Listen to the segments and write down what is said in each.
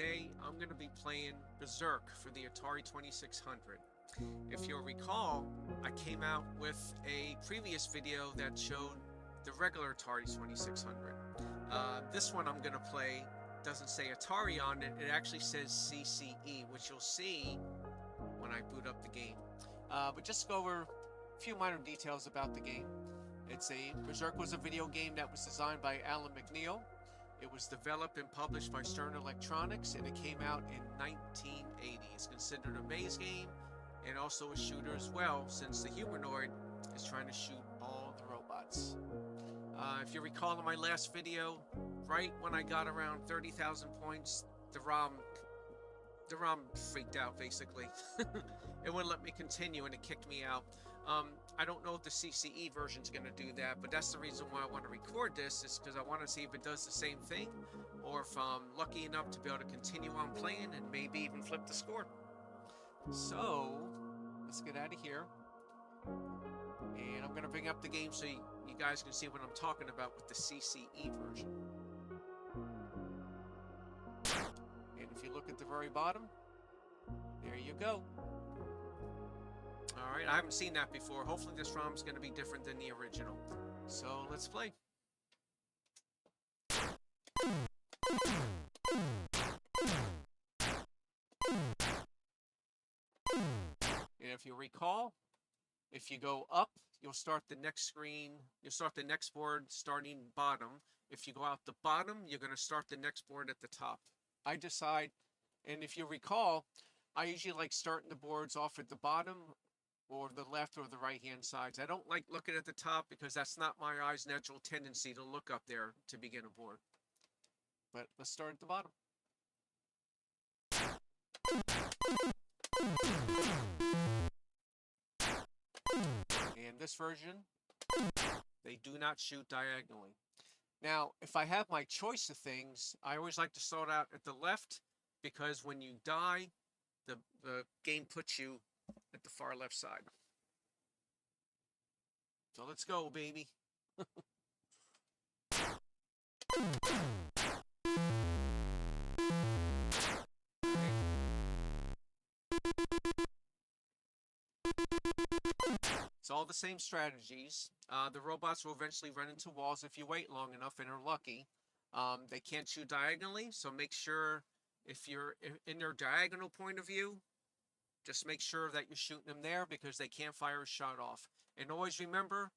today I'm going to be playing Berzerk for the Atari 2600. If you'll recall, I came out with a previous video that showed the regular Atari 2600. This one I'm going to play doesn't say Atari on it, it actually says CCE, which you'll see when I boot up the game. But just go over a few minor details about the game. Berzerk was a video game that was designed by Alan McNeil. It was developed and published by Stern Electronics, and it came out in 1980. It's considered a maze game and also a shooter as well, since the humanoid is trying to shoot all the robots. If you recall in my last video, right when I got around 30,000 points, the ROM freaked out, basically. It wouldn't let me continue and it kicked me out. I don't know if the CCE version is going to do that, but that's the reason why I want to record this, is because I want to see if it does the same thing, or if I'm lucky enough to be able to continue on playing and maybe even flip the score. So, let's get out of here. And I'm going to bring up the game so you guys can see what I'm talking about with the CCE version. And if you look at the very bottom, there you go. Alright, I haven't seen that before. Hopefully this ROM is going to be different than the original. So, let's play. And if you recall, if you go up, you'll start the next screen. You'll start the next board starting bottom. If you go out the bottom, you're going to start the next board at the top. I decide, and if you recall, I usually like starting the boards off at the bottom or the left or the right hand sides. I don't like looking at the top because that's not my eye's natural tendency to look up there to begin a board. But let's start at the bottom. And this version, they do not shoot diagonally. Now, if I have my choice of things, I always like to start out at the left, because when you die, the game puts you at the far left side. So let's go, baby. It's all the same strategies. The robots will eventually run into walls if you wait long enough and are lucky. They can't shoot diagonally, so make sure if you're in their diagonal point of view, just make sure that you're shooting them there, because they can't fire a shot off. And always remember,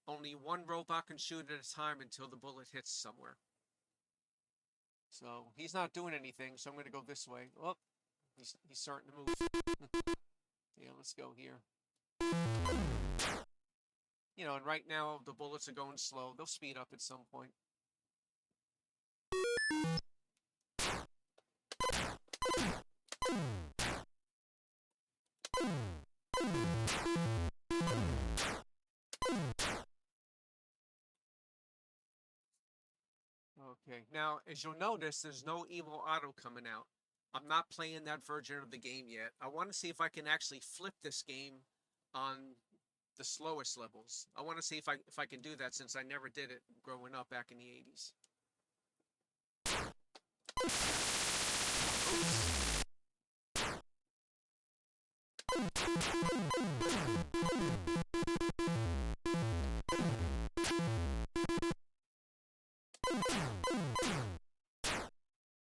only one robot can shoot at a time until the bullet hits somewhere. So he's not doing anything, so I'm going to go this way. Oh, he's starting to move. Yeah, let's go here. You know, and right now the bullets are going slow. They'll speed up at some point. Okay, now as you'll notice, there's no Evil Auto coming out. I'm not playing that version of the game yet. I want to see if I can actually flip this game on the slowest levels. I want to see if I can do that, since I never did it growing up back in the 80s.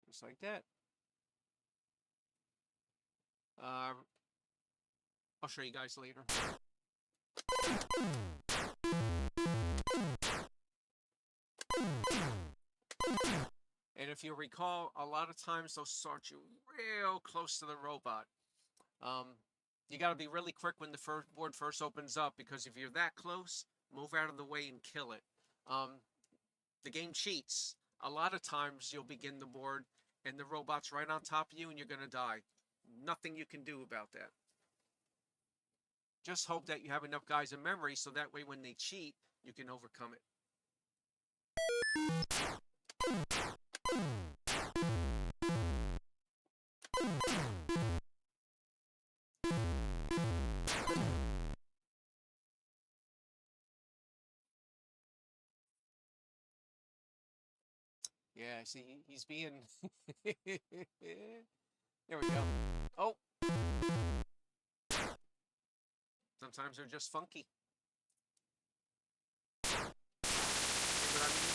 Just like that. I'll show you guys later. And if you recall, a lot of times they'll start you real close to the robot. You got to be really quick when the board first opens up, because if you're that close, move out of the way and kill it. The game cheats. A lot of times you'll begin the board and the robot's right on top of you and you're going to die. Nothing you can do about that. Just hope that you have enough guys in memory, so that way when they cheat, you can overcome it. Yeah, see, he's being... There we go. Oh! Sometimes they're just funky. See what I mean?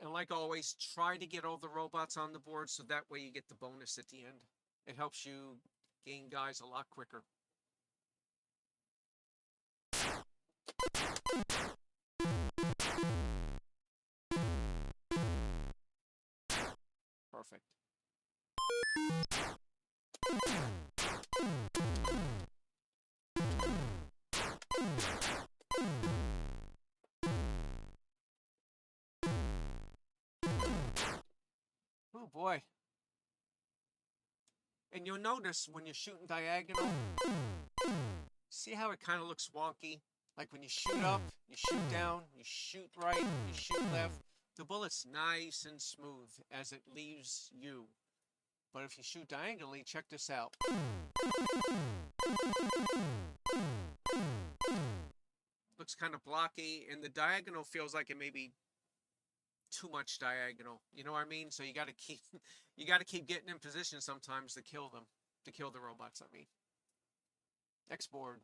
And like always, try to get all the robots on the board so that way you get the bonus at the end. It helps you gain guys a lot quicker. Perfect. Oh boy. And you'll notice when you're shooting diagonal, see how it kind of looks wonky? Like when you shoot up, you shoot down, you shoot right, you shoot left. The bullet's nice and smooth as it leaves you. But if you shoot diagonally, check this out. Looks kind of blocky, and the diagonal feels like it may be too much diagonal. You know what I mean? So you gotta keep getting in position sometimes to kill them. To kill the robots, I mean. Next board.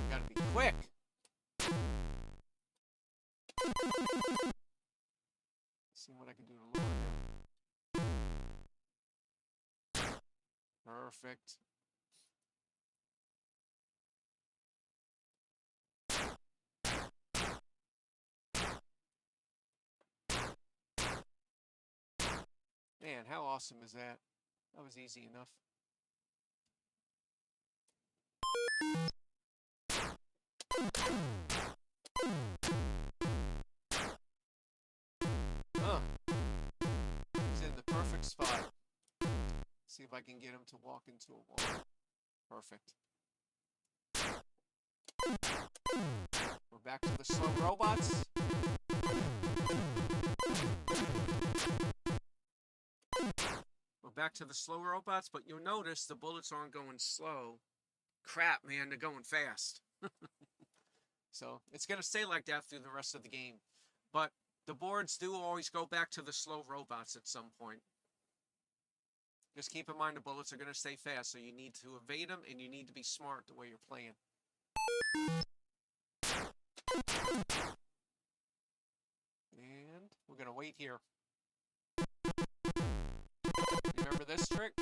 Gotta be quick. See what I can do to lower him. Perfect. Man, how awesome is that? That was easy enough. Huh. He's in the perfect spot. See if I can get him to walk into a wall. Perfect. We're back to the slow robots. We're back to the slow robots, but you'll notice the bullets aren't going slow. Crap, man, they're going fast. So it's going to stay like that through the rest of the game. But the boards do always go back to the slow robots at some point. Just keep in mind the bullets are going to stay fast, so you need to evade them, and you need to be smart the way you're playing. And we're going to wait here. Remember this trick?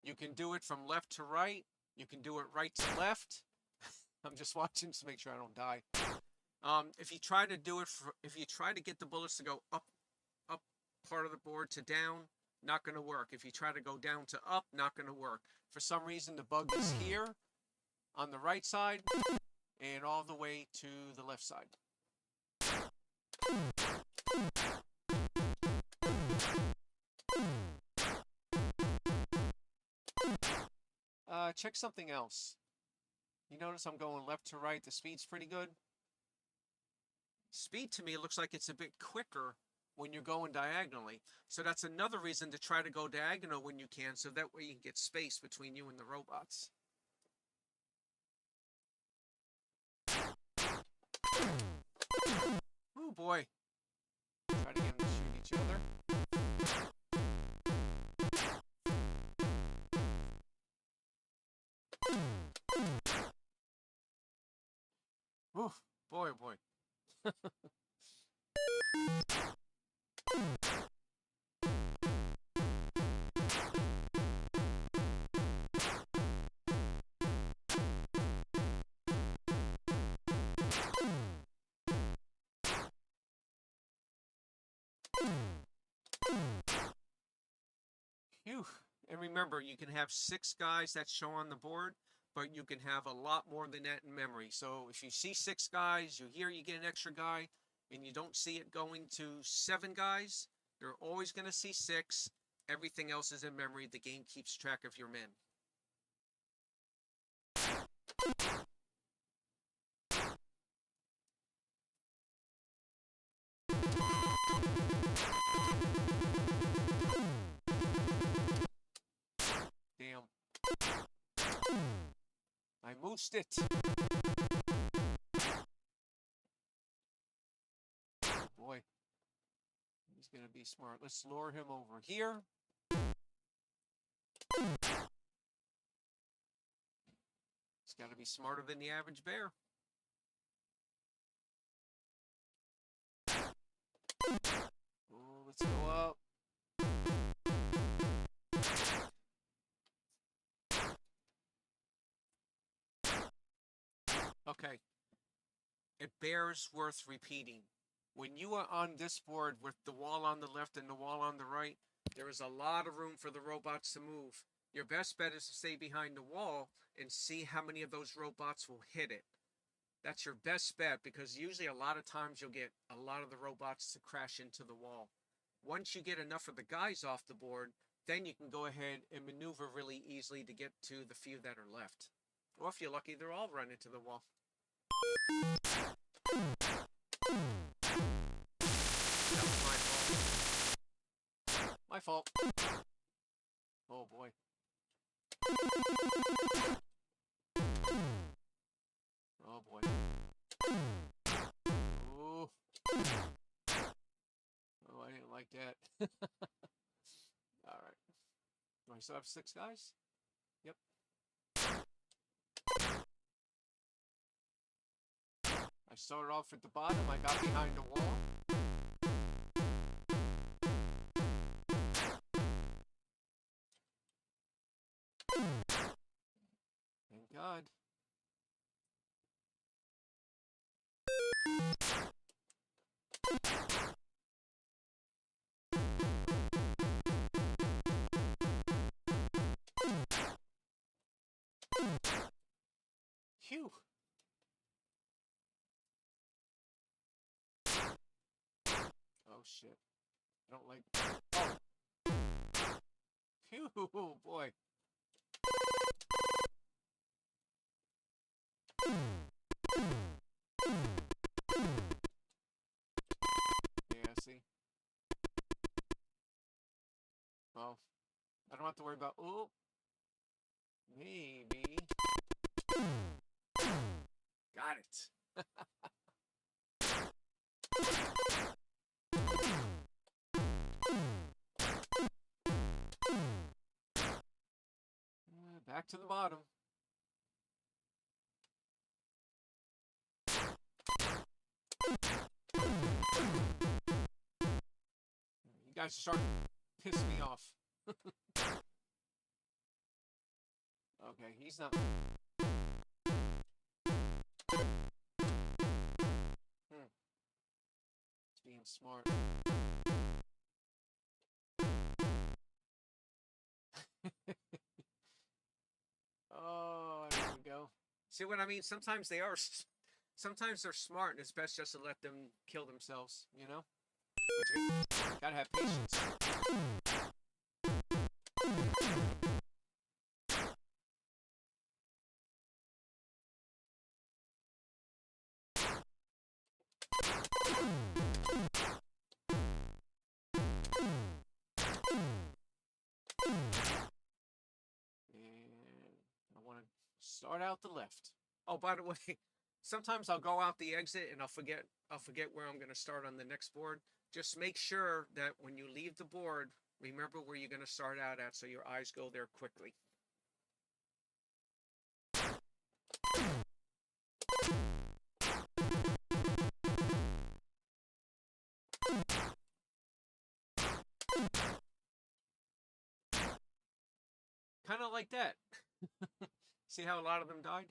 You can do it from left to right. You can do it right to left. I'm just watching to make sure I don't die. If you try to do it, if you try to get the bullets to go up part of the board to down, not going to work. If you try to go down to up, not going to work. For some reason, the bug is here on the right side and all the way to the left side. Check something else. You notice I'm going left to right. The speed's pretty good. Speed to me looks like it's a bit quicker when you're going diagonally. So that's another reason to try to go diagonal when you can, so that way you can get space between you and the robots. Oh boy. Try to get them to shoot each other. Oof, boy, oh boy. Phew. And remember, you can have 6 guys that show on the board, but you can have a lot more than that in memory. So if you see 6 guys, you hear you get an extra guy, and you don't see it going to 7 guys, you're always going to see 6. Everything else is in memory. The game keeps track of your men. I moosed it. Oh boy. He's going to be smart. Let's lure him over here. He's got to be smarter than the average bear. Oh, let's go up. Okay. It bears worth repeating. When you are on this board with the wall on the left and the wall on the right, there is a lot of room for the robots to move. Your best bet is to stay behind the wall and see how many of those robots will hit it. That's your best bet, because usually a lot of times you'll get a lot of the robots to crash into the wall. Once you get enough of the guys off the board, then you can go ahead and maneuver really easily to get to the few that are left. Or if you're lucky, they'll all run into the wall. That was my fault. My fault. Oh boy. Oh boy. Oh. Oh, I didn't like that. Alright. Do I still have 6 guys? Yep. I started off at the bottom. I got behind the wall. Thank God. Phew. Oh shit. I don't like. Oh. Phew, boy. Yeah, see? Oh. I don't have to worry about. Oh. Maybe. Got it. Back to the bottom. You guys are starting to piss me off. Okay, he's not. He's being smart. Oh, there we go. See what I mean? Sometimes they are. Sometimes they're smart, and it's best just to let them kill themselves, you know? But you gotta have patience. And I want to start out the left. Oh, by the way, sometimes I'll go out the exit and I'll forget where I'm going to start on the next board. Just make sure that when you leave the board, remember where you're going to start out at, so your eyes go there quickly. Kind of like that. See how a lot of them died?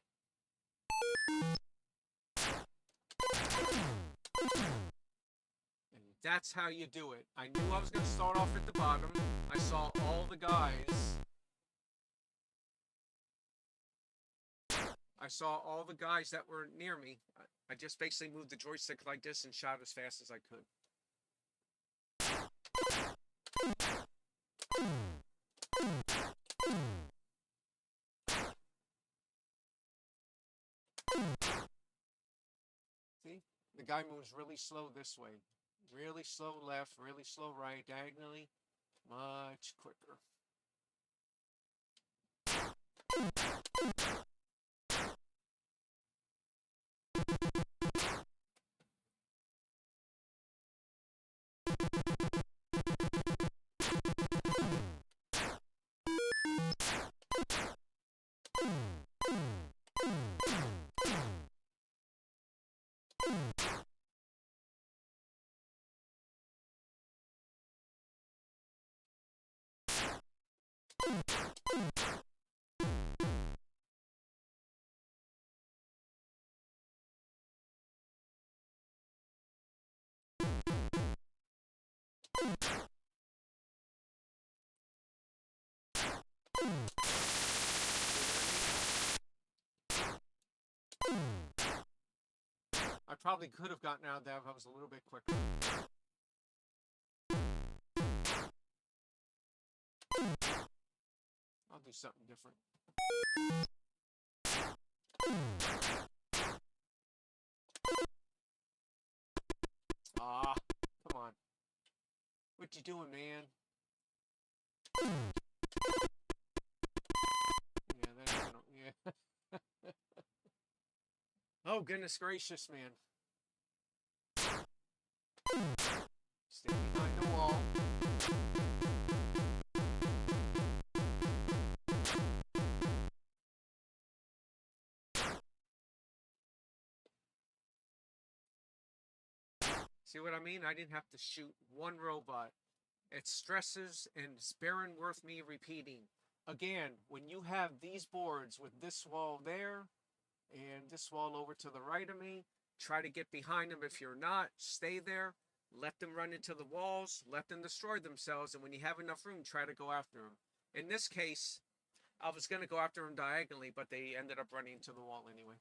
And that's how you do it. I knew I was going to start off at the bottom. I saw all the guys. I saw all the guys that were near me. I just basically moved the joystick like this and shot as fast as I could. See? The guy moves really slow this way. Really slow left, really slow right, diagonally. Much quicker. I probably could have gotten out of that if I was a little bit quicker. I'll do something different. Ah, come on. What you doing, man? Yeah, that's gonna, yeah. Oh, goodness gracious, man. Stay behind the wall. See what I mean? I didn't have to shoot one robot. It stresses and it's barren worth me repeating. Again, when you have these boards with this wall there and this wall over to the right of me, try to get behind them. If you're not, stay there. Let them run into the walls. Let them destroy themselves. And when you have enough room, try to go after them. In this case, I was going to go after them diagonally, but they ended up running into the wall anyway.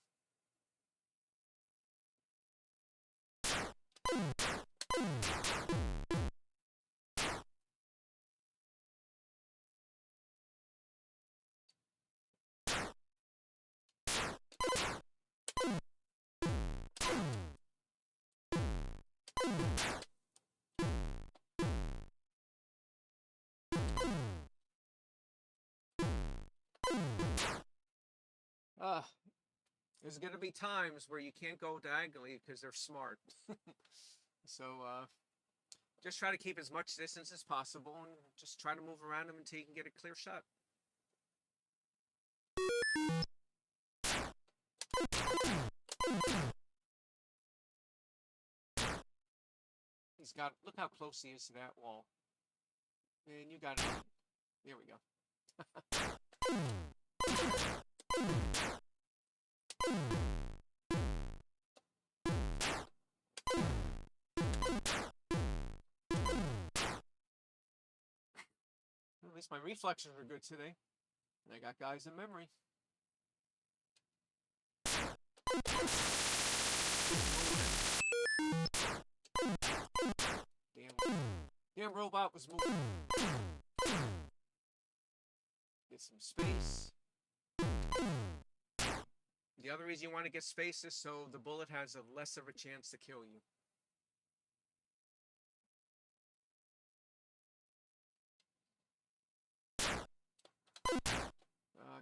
There's going to be times where you can't go diagonally because they're smart. So just try to keep as much distance as possible and just try to move around them until you can get a clear shot. He's got, look how close he is to that wall. Man, you got it. There we go. At least my reflexes were good today. And I got guys in memory. Damn robot was moving. Get some space. The other reason you want to get space is so the bullet has a less of a chance to kill you.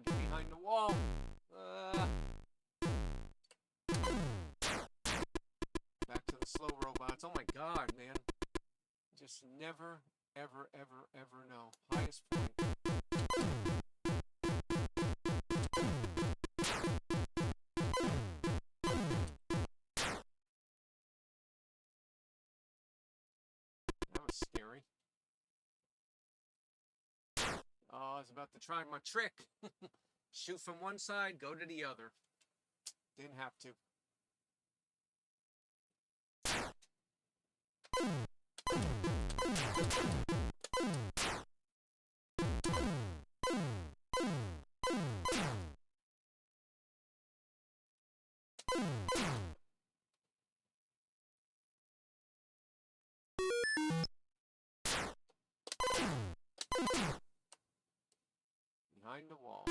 Get behind the wall. Back to the slow robots. Oh my god, man. Just never, ever, ever, ever know. Highest point. That was scary. Oh, I was about to try my trick. Shoot from one side, go to the other. Didn't have to. Behind the wall.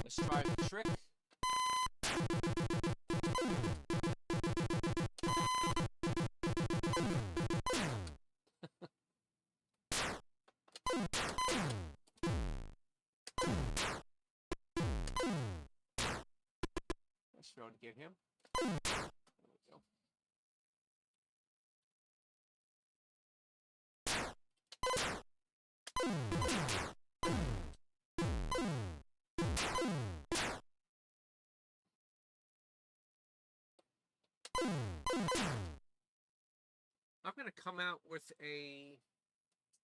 Let's try the trick. to get him. There we go. I'm going to come out with a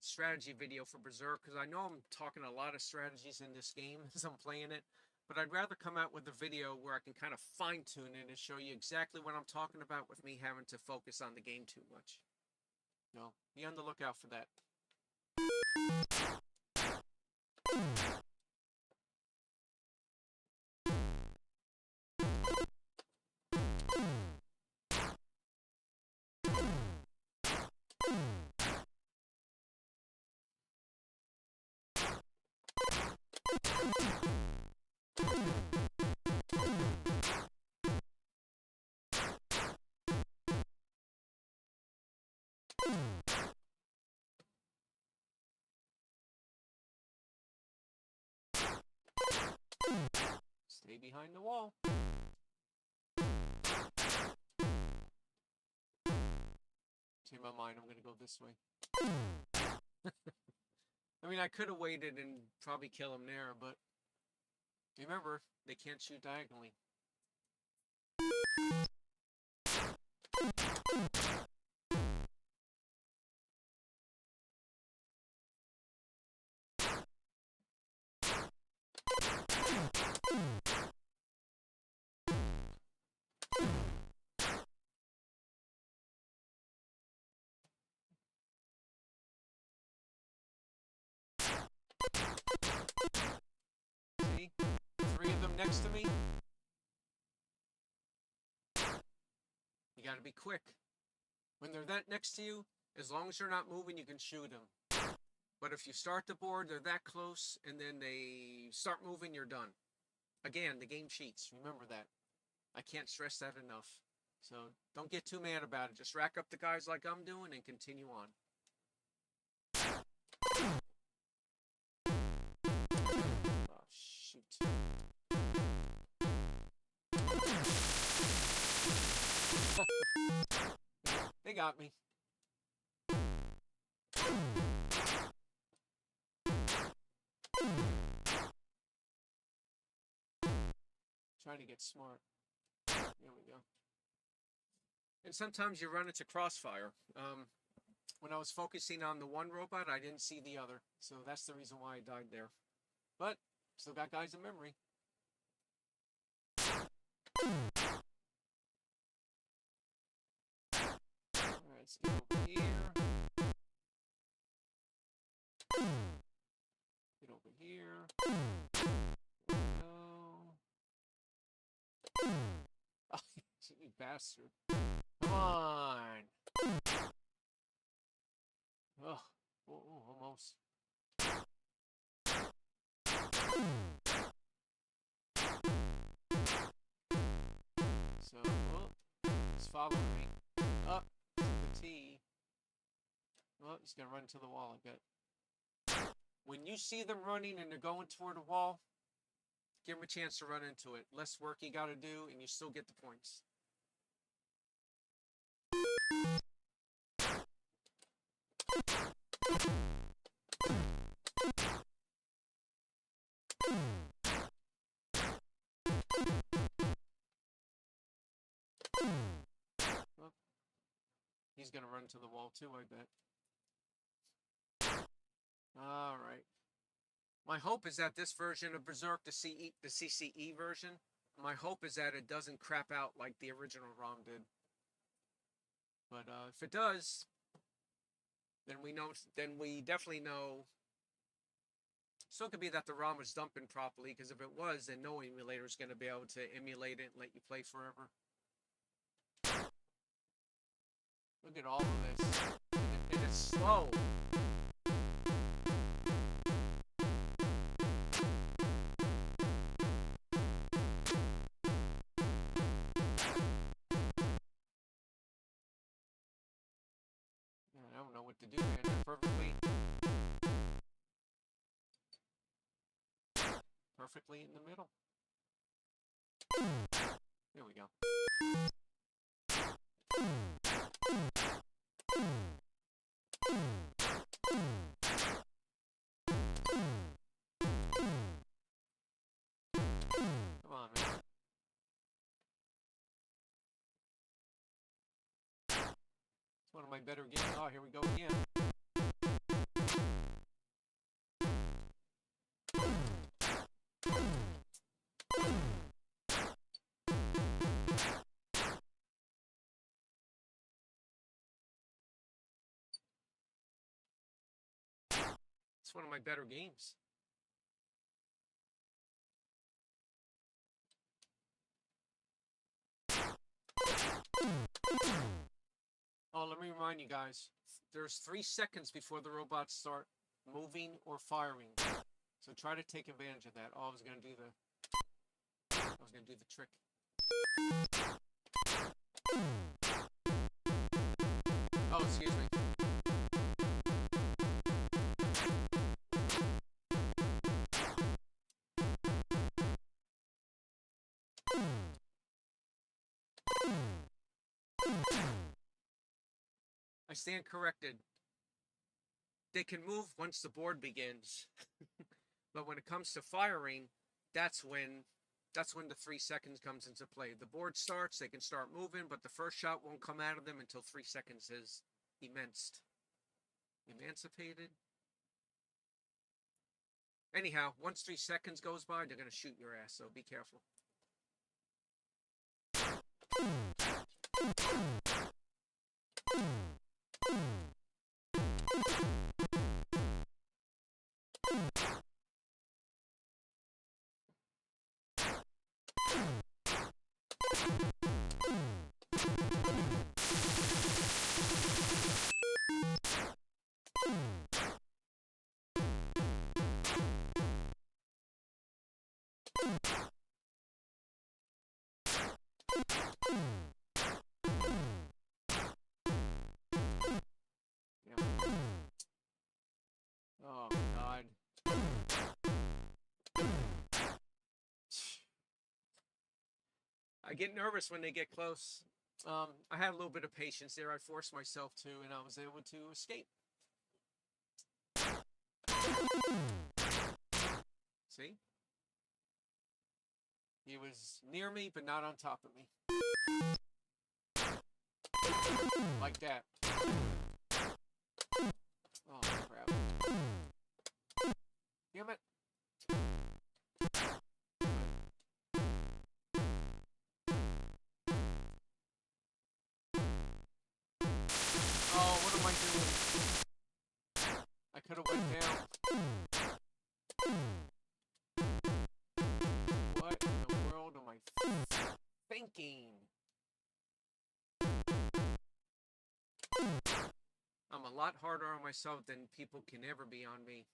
strategy video for Berzerk because I know I'm talking a lot of strategies in this game as I'm playing it, but I'd rather come out with a video where I can kind of fine-tune it and show you exactly what I'm talking about with me having to focus on the game too much. So, be on the lookout for that. Stay behind the wall. In my mind, I'm going to go this way. I mean, I could have waited and probably kill him there, but remember, they can't shoot diagonally. See? 3 of them next to me. You gotta be quick. When they're that next to you, as long as they're not moving, you can shoot them. But if you start the board, they're that close, and then they start moving, you're done. Again, the game cheats. Remember that. I can't stress that enough. So don't get too mad about it. Just rack up the guys like I'm doing and continue on. Oh, shoot. They got me. Trying to get smart. There we go. And sometimes you run into crossfire. When I was focusing on the one robot, I didn't see the other. So that's the reason why I died there. But, still got guys in memory. Alright, let's get over here. Get over here. There we go. Oh, you bastard. Come on. Oh, almost. So, he's following me. Up to the T. Well, he's gonna run into the wall, I bet. When you see them running and they're going toward a wall, give them a chance to run into it. Less work you gotta do, and you still get the points. Well, he's gonna run to the wall too, I bet. Alright. My hope is that this version of Berzerk, the CCE version, my hope is that it doesn't crap out like the original ROM did. But if it does, then we definitely know. Still could be that the ROM was dumping properly, because if it was, then no emulator is going to be able to emulate it and let you play forever. Look at all of this. And it's slow. I don't know what to do, man. They're perfectly in the middle. There we go. Come on, man. It's one of my better games. Oh, here we go again. It's one of my better games. Oh, let me remind you guys, there's 3 seconds before the robots start moving or firing. So try to take advantage of that. Oh, I was gonna do the trick. Oh, excuse me. I stand corrected. They can move once the board begins. But when it comes to firing, that's when the 3 seconds comes into play. The board starts, they can start moving, but the first shot won't come out of them until 3 seconds is emancipated. Anyhow, once 3 seconds goes by, they're going to shoot your ass, so be careful. Oh, God. I get nervous when they get close. I had a little bit of patience there. I forced myself to, and I was able to escape. See? He was near me, but not on top of me. Like that. Oh, crap. Damn it. Oh, what am I doing? I could have went down. What in the world am I thinking? I'm a lot harder on myself than people can ever be on me.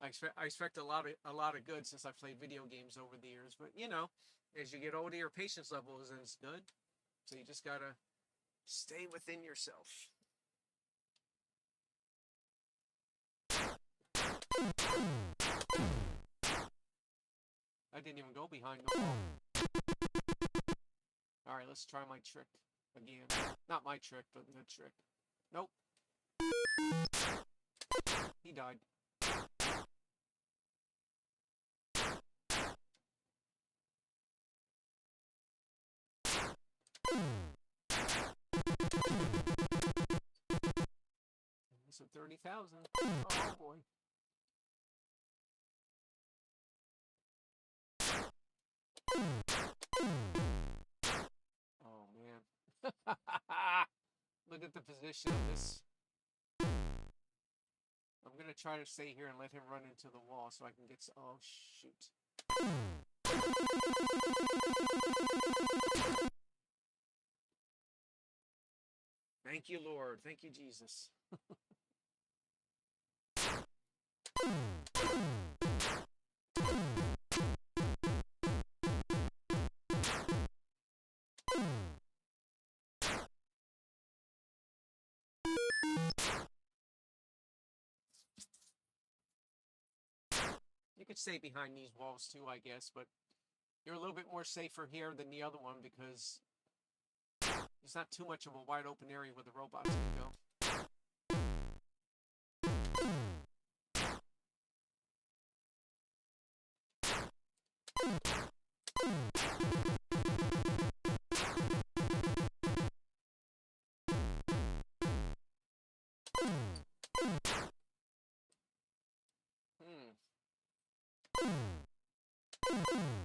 I expect a lot of good since I've played video games over the years, but you know, as you get older, your patience level isn't as good, so you just gotta stay within yourself. I didn't even go behind the wall. All right, let's try my trick again. Not my trick, but the trick. Nope. He died. So 30,000. Oh boy. Oh man. Look at the position of this. I'm gonna try to stay here and let him run into the wall so I can get. Oh shoot. Thank you, Lord. Thank you, Jesus. You could stay behind these walls too, I guess, but You're a little bit more safer here than the other one because there's not too much of a wide open area where the robots can go.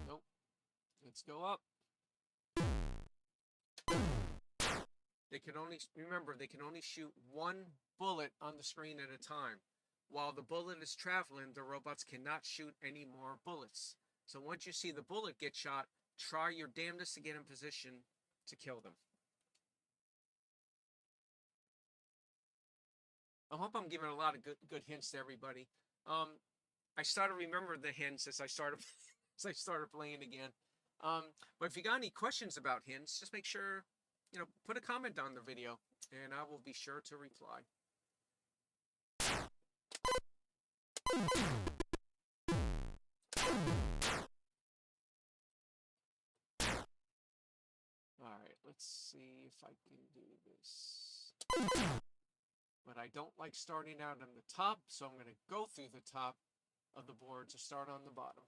Nope. Let's go up. They can only, remember, they can only shoot one bullet on the screen at a time. While the bullet is traveling, the robots cannot shoot any more bullets. So once you see the bullet get shot, try your damnedest to get in position to kill them. I hope I'm giving a lot of good hints to everybody. I started remembering the hints as I started playing again. But if you got any questions about hints, just make sure, put a comment on the video, and I will be sure to reply. Alright, let's see if I can do this. But I don't like starting out on the top, so I'm going to go through the top of the board to start on the bottom.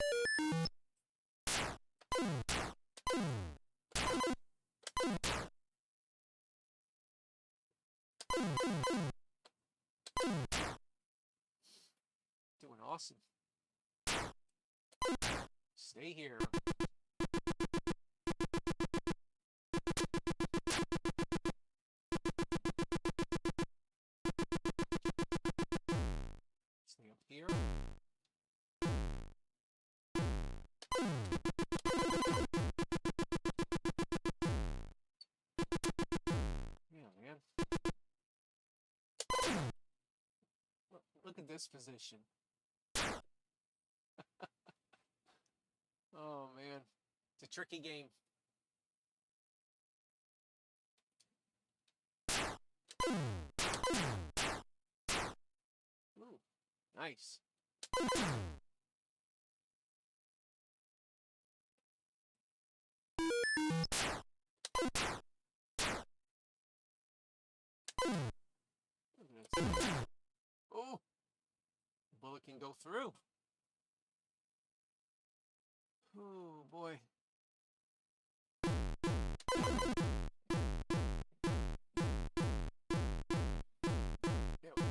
Doing awesome. Stay here. Stay up here. Yeah, man. Look at this position. Oh, man. It's a tricky game. Ooh, nice. Oh, the bullet can go through. Oh, boy. There we go.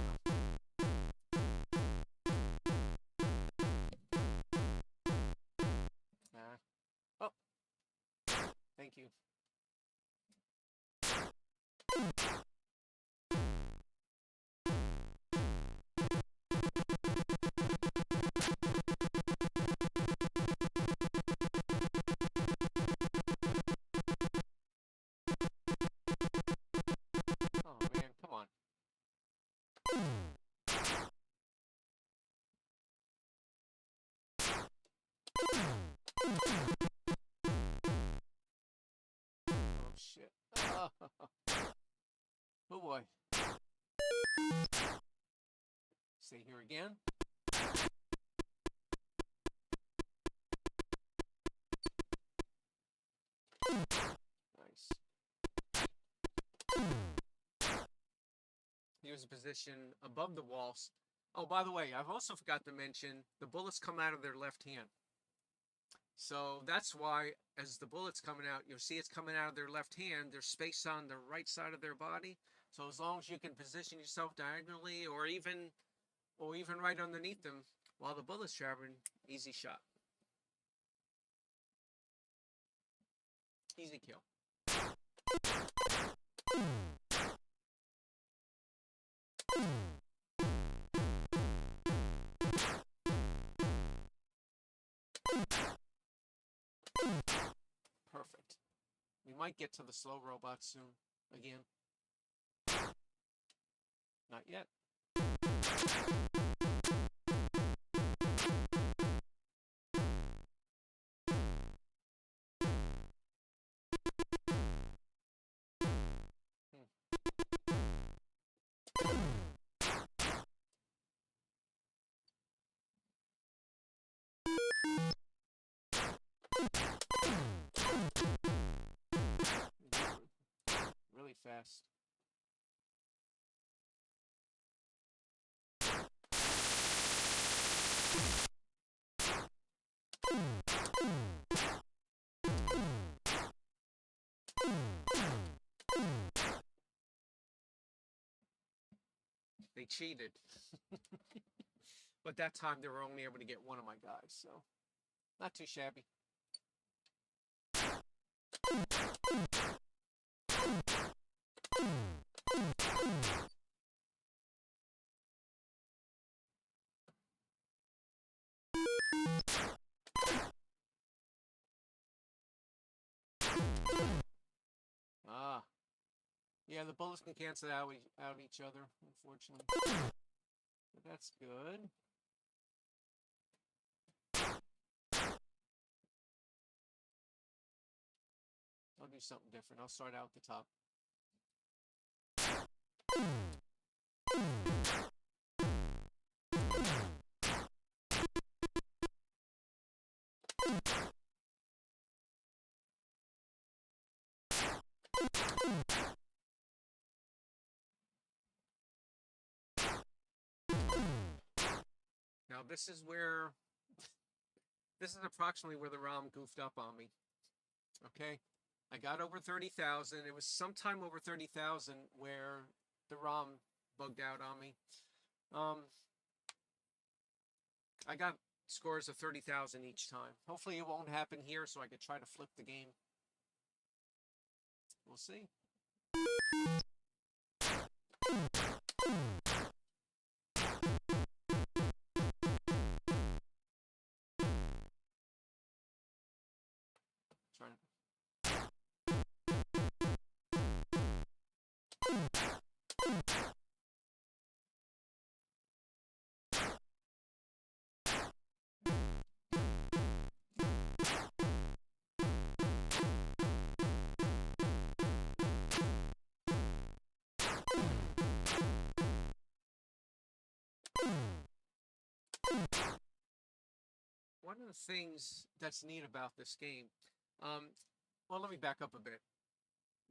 Oh, thank you. Oh, man, come on. Oh, shit. Oh, boy. Stay here again. Nice. Here's a position above the walls. Oh, by the way, I've also forgot to mention the bullets come out of their left hand. So that's why, as the bullet's coming out, you'll see it's coming out of their left hand. There's space on the right side of their body. So as long as you can position yourself diagonally or even right underneath them while the bullet's traveling, easy shot. Easy kill. Perfect. We might get to the slow robot soon. Again. Not yet. fast. They cheated. But that time they were only able to get one of my guys, so not too shabby. Ah. Yeah, the bullets can cancel out each other, unfortunately. But that's good. I'll do something different. I'll start out at the top. Now this is approximately where the ROM goofed up on me. Okay, I got over 30,000. It was sometime over 30,000 where the ROM bugged out on me. I got scores of 30,000 each time. Hopefully it won't happen here, so I could try to flip the game. We'll see. Trying to... One of the things that's neat about this game, well, let me back up a bit.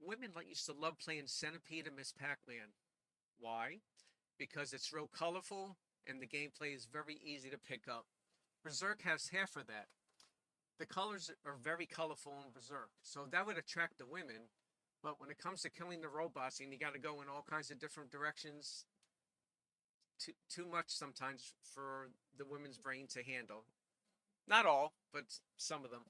Women used to love playing Centipede and Miss Pac-Man. Why? Because it's real colorful and the gameplay is very easy to pick up. Berzerk has half of that. The colors are very colorful in Berzerk, so that would attract the women. But when it comes to killing the robots and you got to go in all kinds of different directions, too much sometimes for the women's brain to handle. Not all, but some of them.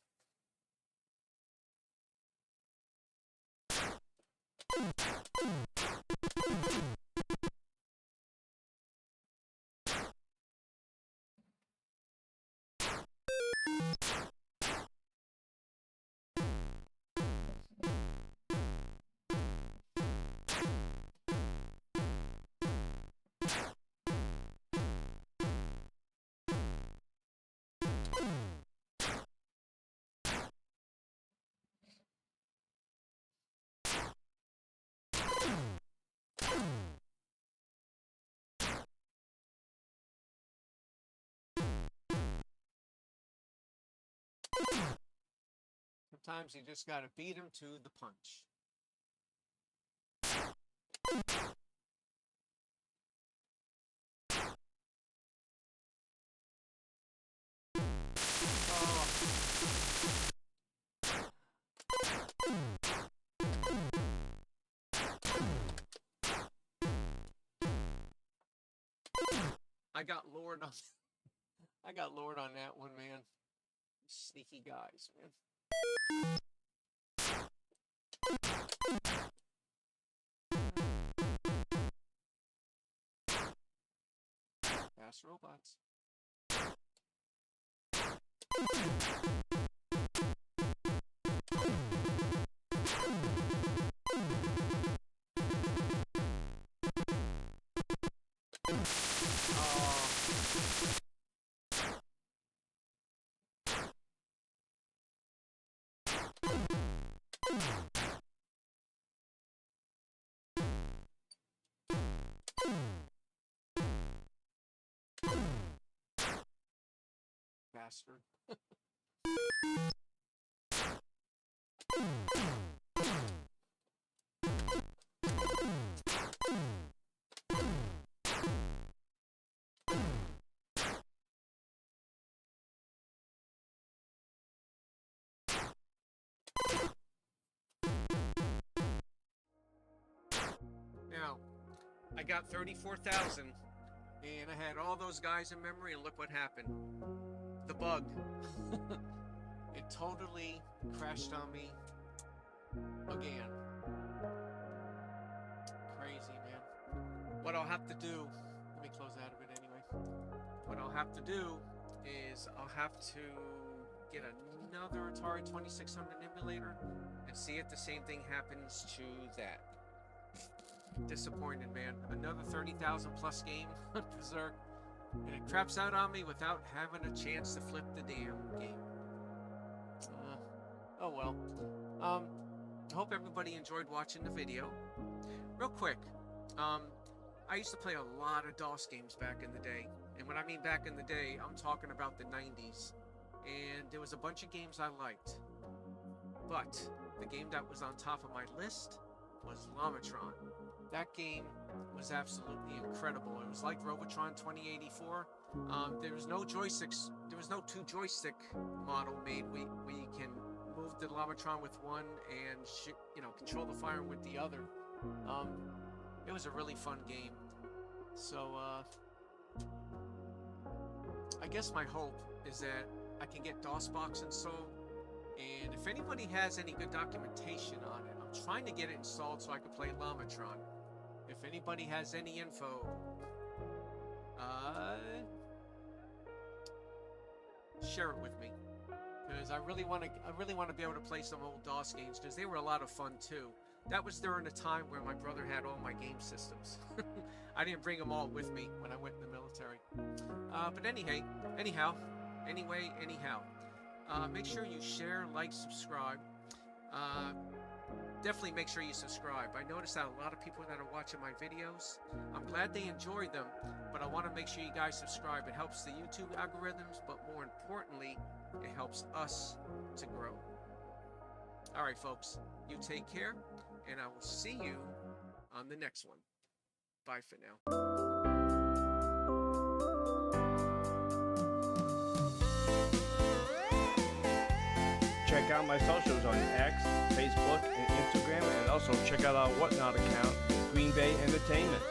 Sometimes you just got to beat them to the punch. I got lured on that one, man. Sneaky guys, man. Fast robots. Bastard. I got 34,000, and I had all those guys in memory, and look what happened. The bug. It totally crashed on me again. Crazy, man. What I'll have to do, let me close out of it anyway. What I'll have to do is I'll have to get another Atari 2600 emulator and see if the same thing happens to that. Disappointed, man. Another 30,000 plus game on Berzerk, and it craps out on me without having a chance to flip the damn game. Oh well. I hope everybody enjoyed watching the video. Real quick, I used to play a lot of DOS games back in the day, and when I mean back in the day, I'm talking about the 90s. And there was a bunch of games I liked, but the game that was on top of my list was Lomatron. That game was absolutely incredible. It was like Robotron 2084. There was no joysticks. There was no two joystick model made where you can move the Lomatron with one and control the firing with the other. It was a really fun game. So I guess my hope is that I can get DOSBox installed, and if anybody has any good documentation on it, I'm trying to get it installed so I can play Lomatron. If anybody has any info, share it with me, because I really want to be able to play some old DOS games, because they were a lot of fun too. That was during a time where my brother had all my game systems. I didn't bring them all with me when I went in the military. But anyhow, make sure you share, like, subscribe. Definitely make sure you subscribe. I noticed that a lot of people that are watching my videos, I'm glad they enjoy them, but I want to make sure you guys subscribe. It helps the YouTube algorithms, but more importantly, it helps us to grow. All right, folks, you take care, and I will see you on the next one. Bye for now. Check out my socials on X, Facebook, and Instagram, and also check out our Whatnot account, Green Bay Entertainment.